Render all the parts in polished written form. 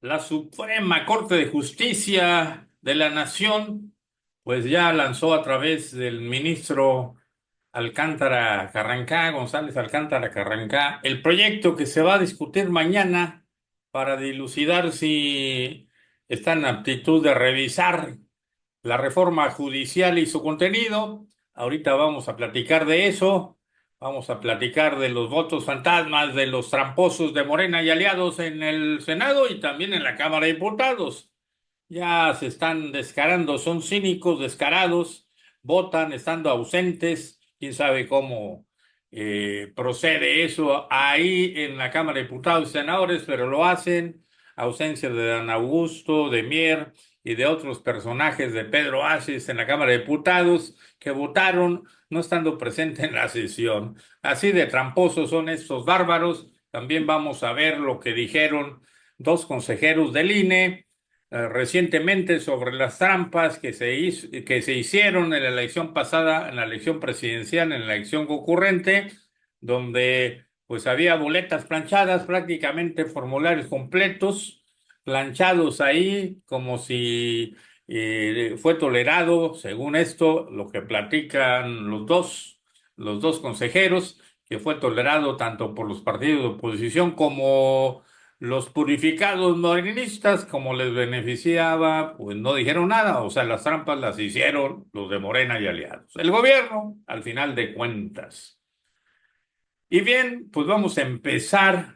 La Suprema Corte de Justicia de la Nación, pues ya lanzó a través del ministro Alcántara Carrancá, González Alcántara Carrancá, el proyecto que se va a discutir mañana para dilucidar si está en aptitud de revisar la reforma judicial y su contenido. Ahorita vamos a platicar de eso. Vamos a platicar de los votos fantasmas, de los tramposos de Morena y aliados en el Senado y también en la Cámara de Diputados. Ya se están descarando, son cínicos, descarados, votan estando ausentes. Quién sabe cómo procede eso ahí en la Cámara de Diputados y Senadores, pero lo hacen. Ausencia de Dan Augusto, de Mier y de otros personajes de Pedro Aces en la Cámara de Diputados que votaron no estando presente en la sesión. Así de tramposos son estos bárbaros. También vamos a ver lo que dijeron dos consejeros del INE recientemente sobre las trampas que se hicieron en la elección pasada, en la elección presidencial, en la elección concurrente, donde pues había boletas planchadas, prácticamente formularios completos, planchados ahí, como si fue tolerado, según esto, lo que platican los dos consejeros, que fue tolerado tanto por los partidos de oposición como los purificados morenistas, como les beneficiaba, pues no dijeron nada, o sea, las trampas las hicieron los de Morena y aliados. El gobierno, al final de cuentas. Y bien, pues vamos a empezar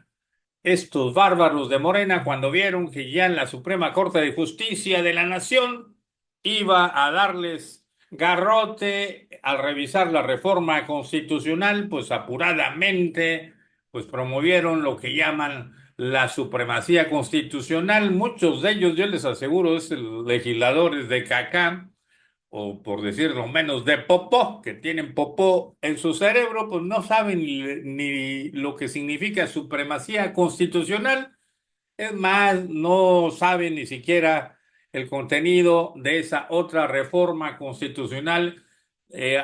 estos bárbaros de Morena cuando vieron que ya en la Suprema Corte de Justicia de la Nación iba a darles garrote al revisar la reforma constitucional, pues apuradamente, pues promovieron lo que llaman la supremacía constitucional. Muchos de ellos, yo les aseguro, es legisladores de Cacá o por decirlo menos, de popó, que tienen popó en su cerebro, pues no saben ni lo que significa supremacía constitucional. Es más, no saben ni siquiera el contenido de esa otra reforma constitucional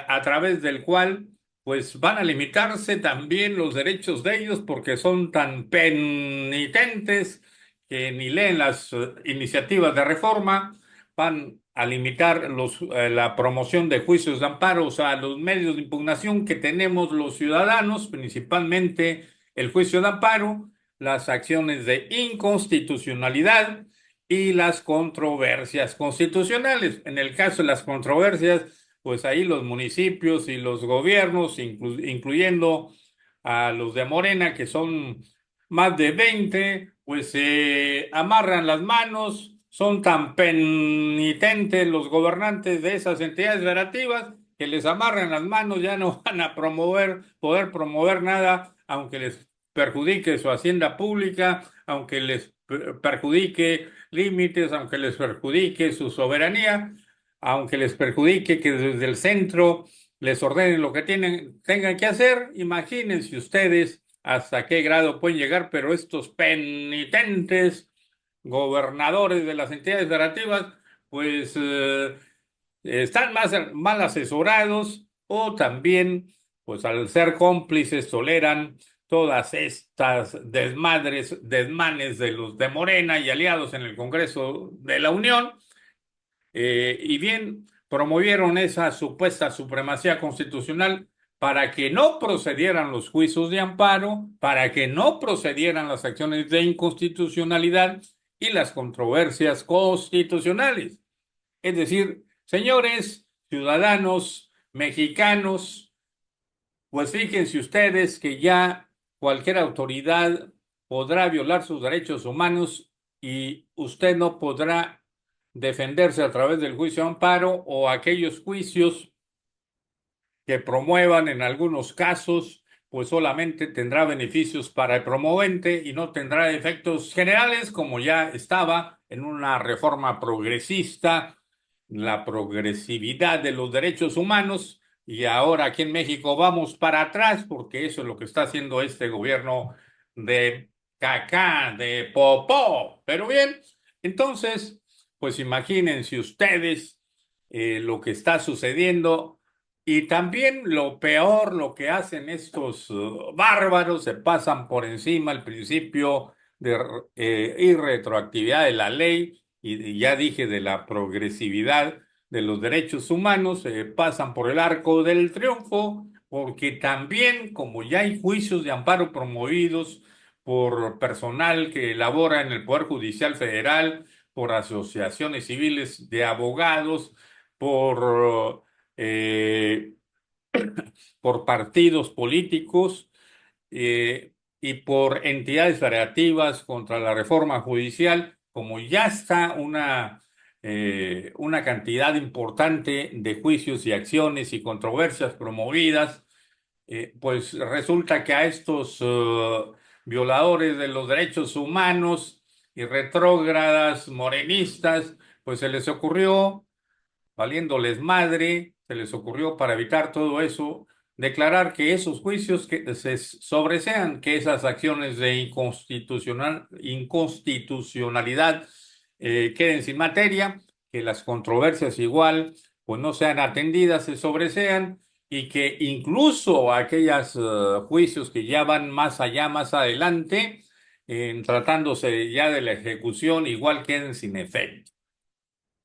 a través del cual pues van a limitarse también los derechos de ellos porque son tan penitentes que ni leen las iniciativas de reforma, van a limitar la promoción de juicios de amparo, o sea, los medios de impugnación que tenemos los ciudadanos, principalmente el juicio de amparo, las acciones de inconstitucionalidad y las controversias constitucionales. En el caso de las controversias, pues ahí los municipios y los gobiernos, incluyendo a los de Morena, que son más de 20, pues se amarran las manos, son tan penitentes los gobernantes de esas entidades federativas que les amarran las manos, ya no van a poder promover nada, aunque les perjudique su hacienda pública, aunque les perjudique límites, aunque les perjudique su soberanía, aunque les perjudique que desde el centro les ordenen lo que tengan que hacer. Imagínense ustedes hasta qué grado pueden llegar, pero estos penitentes gobernadores de las entidades federativas, pues están más mal asesorados o también, pues al ser cómplices, toleran todas estas desmanes de los de Morena y aliados en el Congreso de la Unión, y bien, promovieron esa supuesta supremacía constitucional para que no procedieran los juicios de amparo, para que no procedieran las acciones de inconstitucionalidad y las controversias constitucionales. Es decir, señores ciudadanos mexicanos, pues fíjense ustedes que ya cualquier autoridad podrá violar sus derechos humanos y usted no podrá defenderse a través del juicio de amparo o aquellos juicios que promuevan en algunos casos, pues solamente tendrá beneficios para el promovente y no tendrá efectos generales como ya estaba en una reforma progresista, la progresividad de los derechos humanos. Y ahora aquí en México vamos para atrás porque eso es lo que está haciendo este gobierno de cacá, de popó. Pero bien, entonces, pues imagínense ustedes lo que está sucediendo y también lo peor, lo que hacen estos bárbaros, se pasan por encima el principio de irretroactividad de la ley y ya dije de la progresividad de los derechos humanos, pasan por el arco del triunfo, porque también, como ya hay juicios de amparo promovidos por personal que labora en el Poder Judicial Federal, por asociaciones civiles de abogados, por, eh, por partidos políticos, y por entidades federativas contra la reforma judicial, como ya está una cantidad importante de juicios y acciones y controversias promovidas, pues resulta que a estos violadores de los derechos humanos y retrógradas morenistas, pues se les ocurrió, valiéndoles madre, se les ocurrió para evitar todo eso, declarar que esos juicios que se sobresean, que esas acciones de inconstitucionalidad queden sin materia, que las controversias igual pues no sean atendidas, se sobresean y que incluso aquellos juicios que ya van más allá, más adelante, tratándose ya de la ejecución, igual queden sin efecto.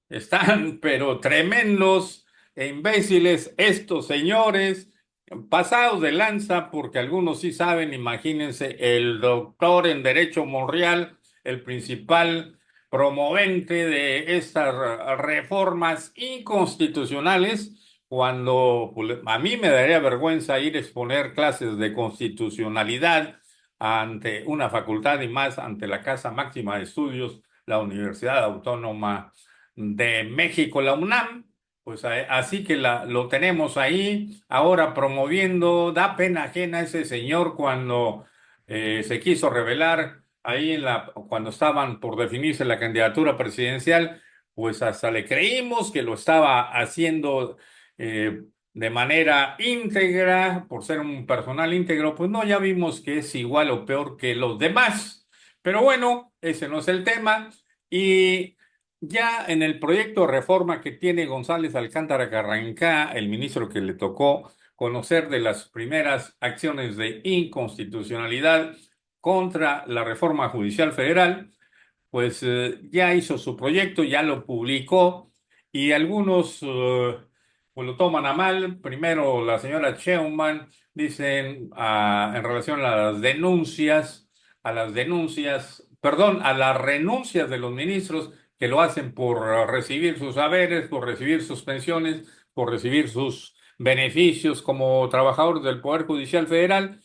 Están, pero tremendos e imbéciles estos señores, pasados de lanza, porque algunos sí saben, imagínense, el doctor en Derecho Monreal, el principal promovente de estas reformas inconstitucionales, cuando pues, a mí me daría vergüenza ir a exponer clases de constitucionalidad ante una facultad y más ante la Casa Máxima de Estudios, la Universidad Autónoma de México, la UNAM, pues así que lo tenemos ahí ahora promoviendo. Da pena ajena a ese señor cuando se quiso revelar ahí cuando estaban por definirse la candidatura presidencial, pues hasta le creímos que lo estaba haciendo de manera íntegra, por ser un personal íntegro. Pues no, ya vimos que es igual o peor que los demás. Pero bueno, ese no es el tema. Y ya en el proyecto de reforma que tiene González Alcántara Carrancá, el ministro que le tocó conocer de las primeras acciones de inconstitucionalidad contra la reforma judicial federal, pues ya hizo su proyecto, ya lo publicó y algunos pues lo toman a mal. Primero la señora Sheinbaum dicen en relación a las denuncias, perdón, a las renuncias de los ministros que lo hacen por recibir sus haberes, por recibir sus pensiones, por recibir sus beneficios como trabajadores del Poder Judicial Federal,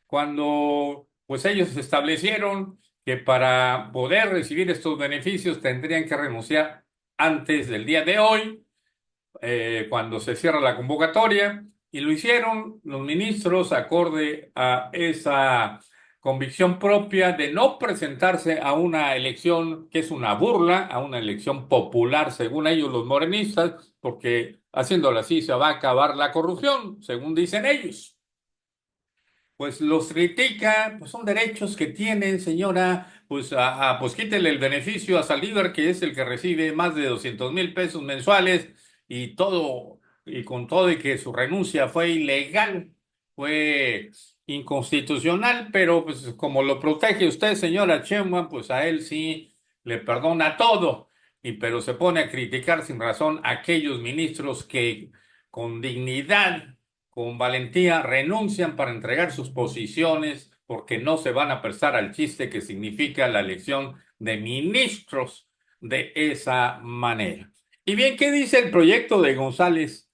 cuando pues ellos establecieron que para poder recibir estos beneficios tendrían que renunciar antes del día de hoy, cuando se cierra la convocatoria, y lo hicieron los ministros acorde a esa convicción propia de no presentarse a una elección que es una burla, a una elección popular, según ellos los morenistas, porque haciéndolo así se va a acabar la corrupción, según dicen ellos. Pues los critica, pues son derechos que tienen, señora, pues, pues quítele el beneficio a Saldívar, que es el que recibe más de 200,000 pesos mensuales y todo, y con todo y que su renuncia fue ilegal, fue inconstitucional, pero pues como lo protege usted, señora Sheinbaum, pues a él sí le perdona todo, pero se pone a criticar sin razón a aquellos ministros que con dignidad, con valentía, renuncian para entregar sus posiciones porque no se van a prestar al chiste que significa la elección de ministros de esa manera. Y bien, ¿qué dice el proyecto de González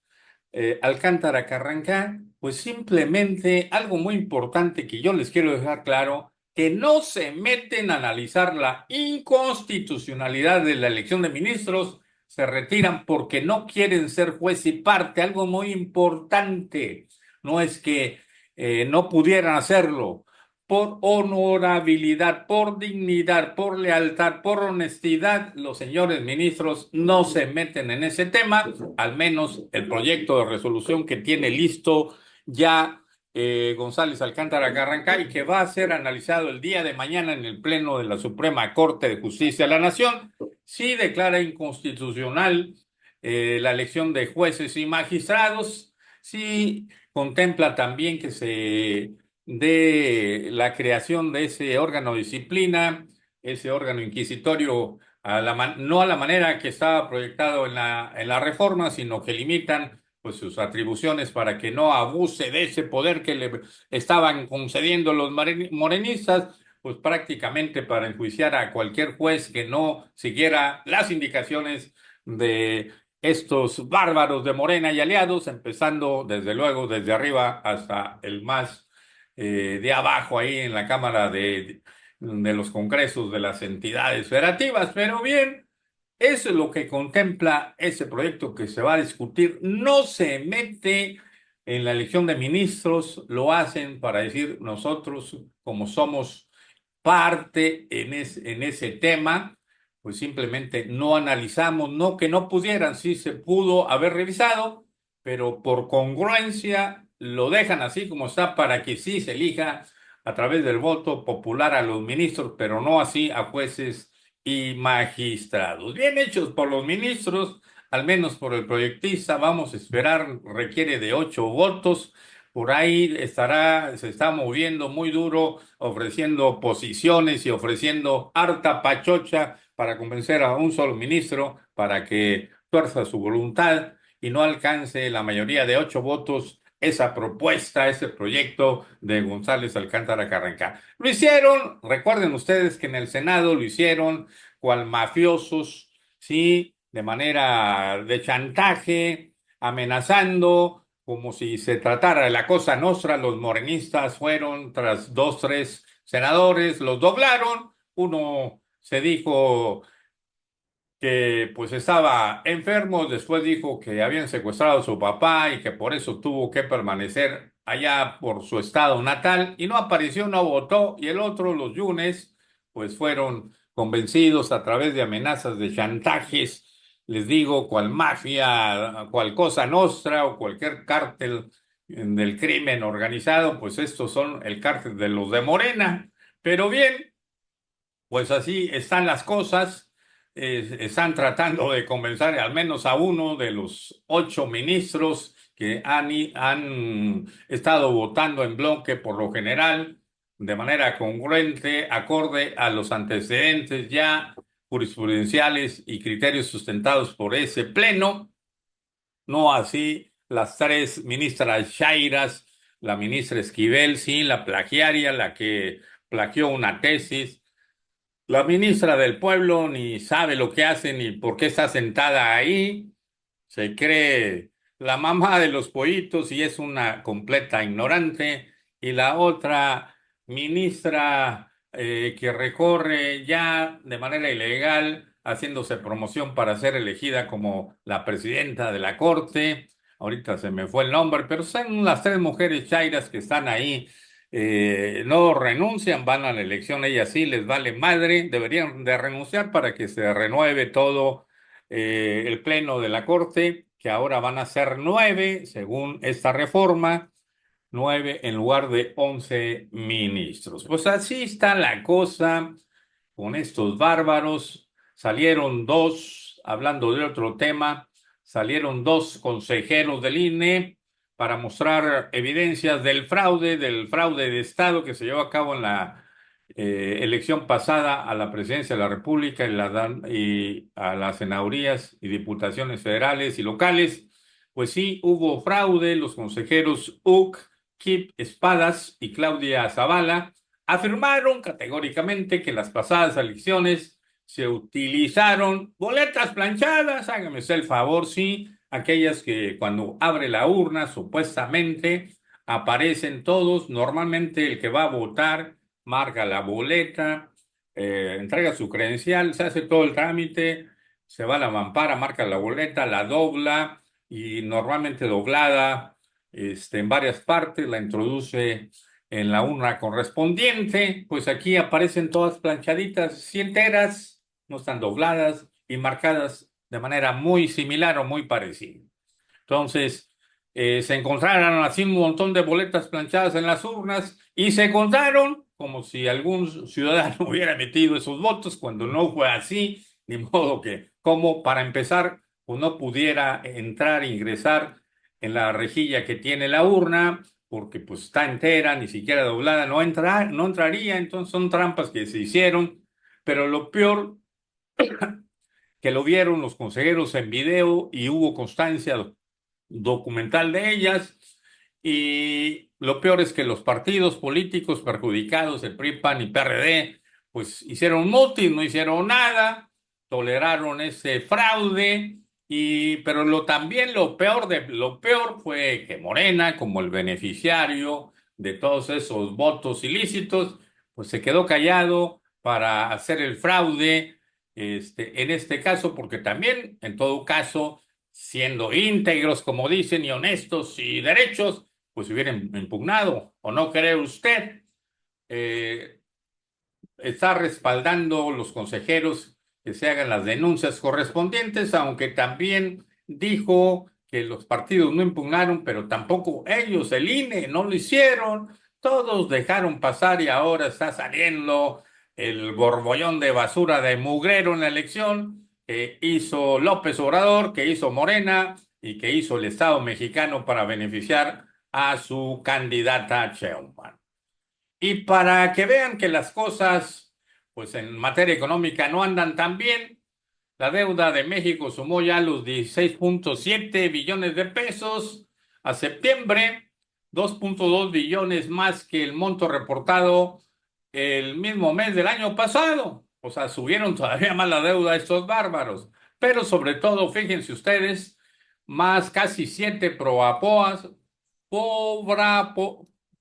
Alcántara Carrancá? Pues simplemente algo muy importante que yo les quiero dejar claro, que no se meten a analizar la inconstitucionalidad de la elección de ministros, se retiran porque no quieren ser juez y parte, algo muy importante. No es que no pudieran hacerlo. Por honorabilidad, por dignidad, por lealtad, por honestidad, los señores ministros no se meten en ese tema, al menos el proyecto de resolución que tiene listo ya González Alcántara Carrancá y que va a ser analizado el día de mañana en el Pleno de la Suprema Corte de Justicia de la Nación. Sí declara inconstitucional la elección de jueces y magistrados, sí contempla también que se de la creación de ese órgano de disciplina, ese órgano inquisitorio, no a la manera que estaba proyectado en la reforma, sino que limitan pues sus atribuciones para que no abuse de ese poder que le estaban concediendo los morenistas, pues prácticamente para enjuiciar a cualquier juez que no siguiera las indicaciones de estos bárbaros de Morena y aliados, empezando desde luego desde arriba hasta el más de abajo ahí en la Cámara de los Congresos de las entidades federativas. Pero bien, eso es lo que contempla ese proyecto que se va a discutir. No se mete en la elección de ministros, lo hacen para decir nosotros, como somos parte en ese tema, pues simplemente no analizamos, no que no pudieran, sí se pudo haber revisado, pero por congruencia lo dejan así como está para que sí se elija a través del voto popular a los ministros, pero no así a jueces y magistrados. Bien hechos por los ministros, al menos por el proyectista, vamos a esperar, requiere de 8 votos. Por ahí se está moviendo muy duro, ofreciendo posiciones y ofreciendo harta pachocha para convencer a un solo ministro para que tuerza su voluntad y no alcance la mayoría de 8 votos esa propuesta, ese proyecto de González Alcántara Carrancá. Lo hicieron, recuerden ustedes que en el Senado lo hicieron cual mafiosos, sí, de manera de chantaje, amenazando como si se tratara de la cosa nostra. Los morenistas fueron tras 2, 3 senadores, los doblaron. Uno se dijo que pues estaba enfermo, después dijo que habían secuestrado a su papá y que por eso tuvo que permanecer allá por su estado natal y no apareció, no votó, y el otro, los Yunes, pues fueron convencidos a través de amenazas, de chantajes, les digo, cual mafia, cual cosa nostra o cualquier cártel del crimen organizado, pues estos son el cártel de los de Morena. Pero bien, pues así están las cosas. Están tratando de convencer al menos a uno de los 8 ministros que han estado votando en bloque por lo general, de manera congruente, acorde a los antecedentes ya jurisprudenciales y criterios sustentados por ese pleno. No así las 3 ministras Chairas, la ministra Esquivel, sí, la plagiaria, la que plagió una tesis. La ministra del Pueblo ni sabe lo que hace ni por qué está sentada ahí. Se cree la mamá de los pollitos y es una completa ignorante. Y la otra ministra que recorre ya de manera ilegal, haciéndose promoción para ser elegida como la presidenta de la Corte. Ahorita se me fue el nombre, pero son las 3 mujeres chairas que están ahí. No renuncian, van a la elección, ellas sí les vale madre, deberían de renunciar para que se renueve todo el pleno de la Corte, que ahora van a ser 9, según esta reforma, 9 en lugar de 11 ministros. Pues así está la cosa con estos bárbaros. Salieron 2, hablando de otro tema, salieron 2 consejeros del INE para mostrar evidencias del fraude de Estado que se llevó a cabo en la elección pasada a la presidencia de la República y a las senadurías y diputaciones federales y locales. Pues sí, hubo fraude. Los consejeros Uc, Kip Espadas y Claudia Zavala afirmaron categóricamente que en las pasadas elecciones se utilizaron boletas planchadas, hágame usted el favor, sí, aquellas que cuando abre la urna supuestamente aparecen todos. Normalmente el que va a votar marca la boleta, entrega su credencial, se hace todo el trámite, se va a la mampara, marca la boleta, la dobla y normalmente doblada en varias partes, la introduce en la urna correspondiente. Pues aquí aparecen todas planchaditas, sí enteras, no están dobladas y marcadas de manera muy similar o muy parecida. Entonces, se encontraron así un montón de boletas planchadas en las urnas y se contaron como si algún ciudadano hubiera metido esos votos cuando no fue así, ni modo que, como para empezar, pues no pudiera entrar e ingresar en la rejilla que tiene la urna. porque pues está entera, ni siquiera doblada, no entraría, entonces son trampas que se hicieron, pero lo peor que lo vieron los consejeros en video y hubo constancia documental de ellas. Y lo peor es que los partidos políticos perjudicados, el PRI, PAN y PRD, pues hicieron motín, no hicieron nada, toleraron ese fraude. Pero también lo peor de lo peor fue que Morena, como el beneficiario de todos esos votos ilícitos, pues se quedó callado para hacer el fraude, en este caso, porque también, en todo caso, siendo íntegros, como dicen, y honestos y derechos, pues hubieran impugnado. ¿O no cree usted? Eh, Está respaldando los consejeros que se hagan las denuncias correspondientes, aunque también dijo que los partidos no impugnaron, pero tampoco ellos, el INE, no lo hicieron. Todos dejaron pasar y ahora está saliendo el borbollón de basura de mugrero en la elección que hizo López Obrador, que hizo Morena y que hizo el Estado mexicano para beneficiar a su candidata Sheinbaum. Y para que vean que las cosas, pues en materia económica no andan tan bien, la deuda de México sumó ya los 16.7 billones de pesos a septiembre, 2.2 billones más que el monto reportado el mismo mes del año pasado. O sea, subieron todavía más la deuda estos bárbaros. Pero sobre todo, fíjense ustedes, más casi 7 proapoas, Fobra,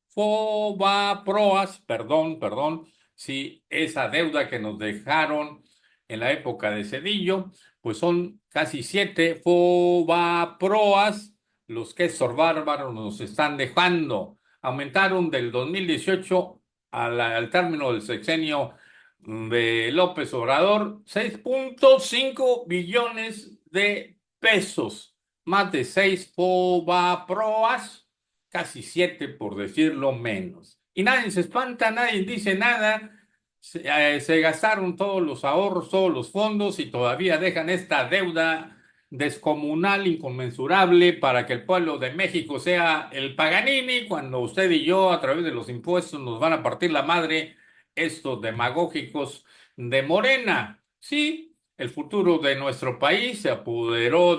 Fobaproas, perdón, sí, esa deuda que nos dejaron en la época de Cedillo, pues son casi 7 Fobaproas los que estos bárbaros nos están dejando. Aumentaron del 2018 al término del sexenio de López Obrador 6.5 billones de pesos, más de 6 Fobaproas, casi 7 por decirlo menos. Y nadie se espanta, nadie dice nada. Se gastaron todos los ahorros, todos los fondos y todavía dejan esta deuda descomunal, inconmensurable para que el pueblo de México sea el Paganini, cuando usted y yo a través de los impuestos nos van a partir la madre estos demagógicos de Morena. Sí, el futuro de nuestro país se apoderó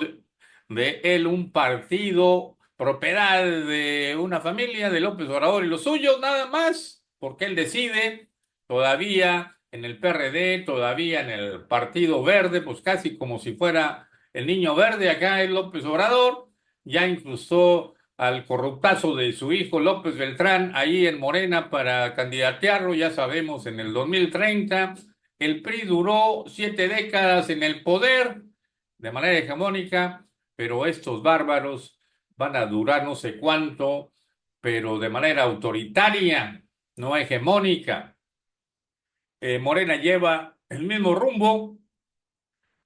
de él un partido propiedad de una familia de López Obrador y los suyos, nada más, porque él decide. Todavía en el PRD, todavía en el Partido Verde, pues casi como si fuera el niño verde, acá es López Obrador, ya incluso al corruptazo de su hijo López Beltrán ahí en Morena para candidatearlo, ya sabemos, en el 2030. El PRI duró 7 décadas en el poder de manera hegemónica, pero estos bárbaros van a durar no sé cuánto, pero de manera autoritaria, no hegemónica. Morena lleva el mismo rumbo,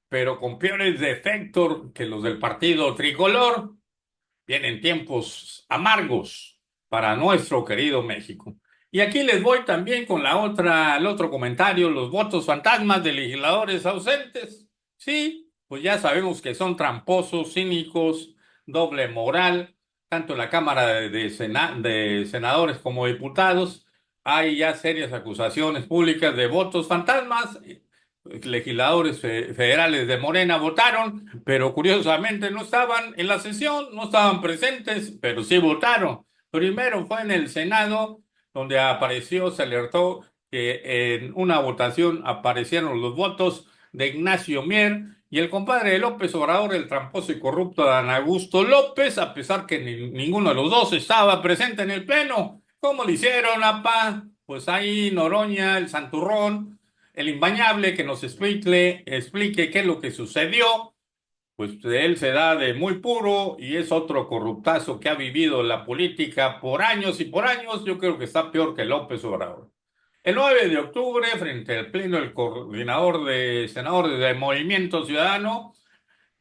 pero con peores defectos que los del partido tricolor. Vienen tiempos amargos para nuestro querido México. Y aquí les voy también con el otro comentario, los votos fantasmas de legisladores ausentes. Sí, pues ya sabemos que son tramposos, cínicos, doble moral, tanto en la Cámara de Senadores como diputados. Hay ya serias acusaciones públicas de votos fantasmas. Legisladores federales de Morena votaron, pero curiosamente no estaban en la sesión, no estaban presentes, pero sí votaron. Primero fue en el Senado, donde apareció, se alertó que en una votación aparecieron los votos de Ignacio Mier y el compadre de López Obrador, el tramposo y corrupto Adán Augusto López, a pesar que ninguno de los dos estaba presente en el pleno. ¿Cómo le hicieron, apá? Pues ahí Noroña, el santurrón, el imbañable, que nos explique qué es lo que sucedió. Pues él se da de muy puro y es otro corruptazo que ha vivido la política por años y por años. Yo creo que está peor que López Obrador. El 9 de octubre, frente al pleno, el coordinador de senadores del Movimiento Ciudadano,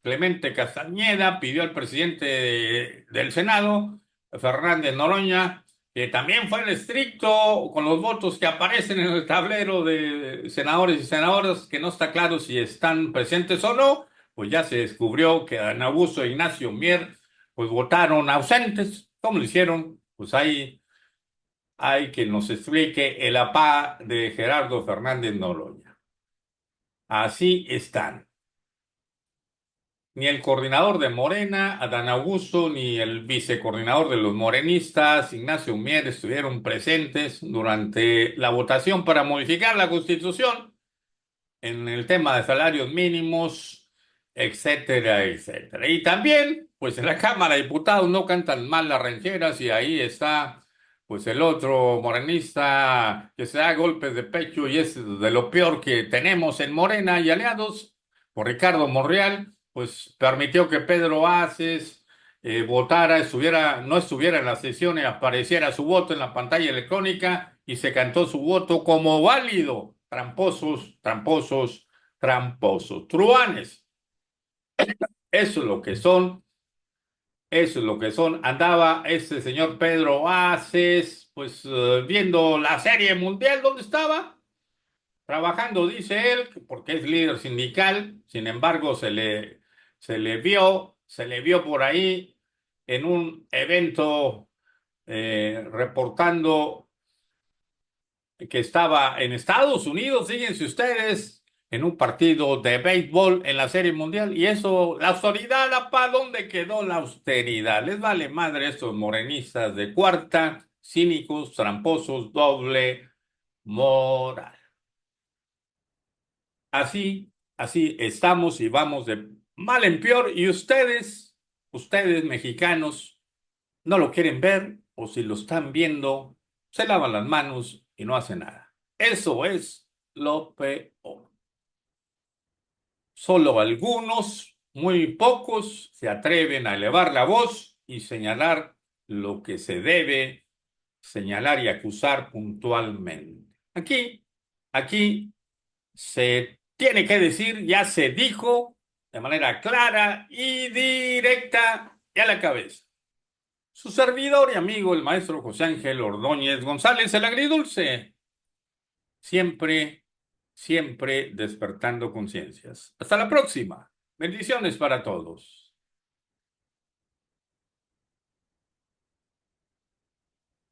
Clemente Castañeda, pidió al presidente del Senado, Fernández Noroña, que también fue el estricto con los votos que aparecen en el tablero de senadores y senadoras, que no está claro si están presentes o no. Pues ya se descubrió que Adán Augusto e Ignacio Mier pues votaron ausentes. ¿Cómo lo hicieron? pues hay que nos explique el papá de Gerardo Fernández Noroña. Así están. Ni el coordinador de Morena, Adán Augusto, ni el vicecoordinador de los morenistas, Ignacio Mier, estuvieron presentes durante la votación para modificar la Constitución en el tema de salarios mínimos, etcétera, etcétera. Y también, pues en la Cámara de Diputados no cantan mal las rancheras y ahí está, pues el otro morenista que se da golpes de pecho y es de lo peor que tenemos en Morena y aliados, por Ricardo Monreal, pues permitió que Pedro Aces votara, no estuviera en la sesión y apareciera su voto en la pantalla electrónica y se cantó su voto como válido. Tramposos, tramposos, tramposos. Truanes. Eso es lo que son. Eso es lo que son. Andaba este señor Pedro Aces, pues viendo la serie mundial. ¿Dónde estaba? Trabajando, dice él, porque es líder sindical. Sin embargo, se le vio por ahí en un evento reportando que estaba en Estados Unidos, fíjense ustedes, en un partido de béisbol en la Serie Mundial. Y eso, la austeridad, ¿para dónde quedó la austeridad? Les vale madre estos morenistas de cuarta, cínicos, tramposos, doble moral. Así estamos y vamos de mal en peor. Y ustedes mexicanos, no lo quieren ver o si lo están viendo, se lavan las manos y no hacen nada. Eso es lo peor. Solo algunos, muy pocos, se atreven a elevar la voz y señalar lo que se debe señalar y acusar puntualmente. Aquí se tiene que decir, ya se dijo de manera clara y directa y a la cabeza. Su servidor y amigo, el maestro José Ángel Ordóñez González, el agridulce, siempre, siempre despertando conciencias. Hasta la próxima. Bendiciones para todos.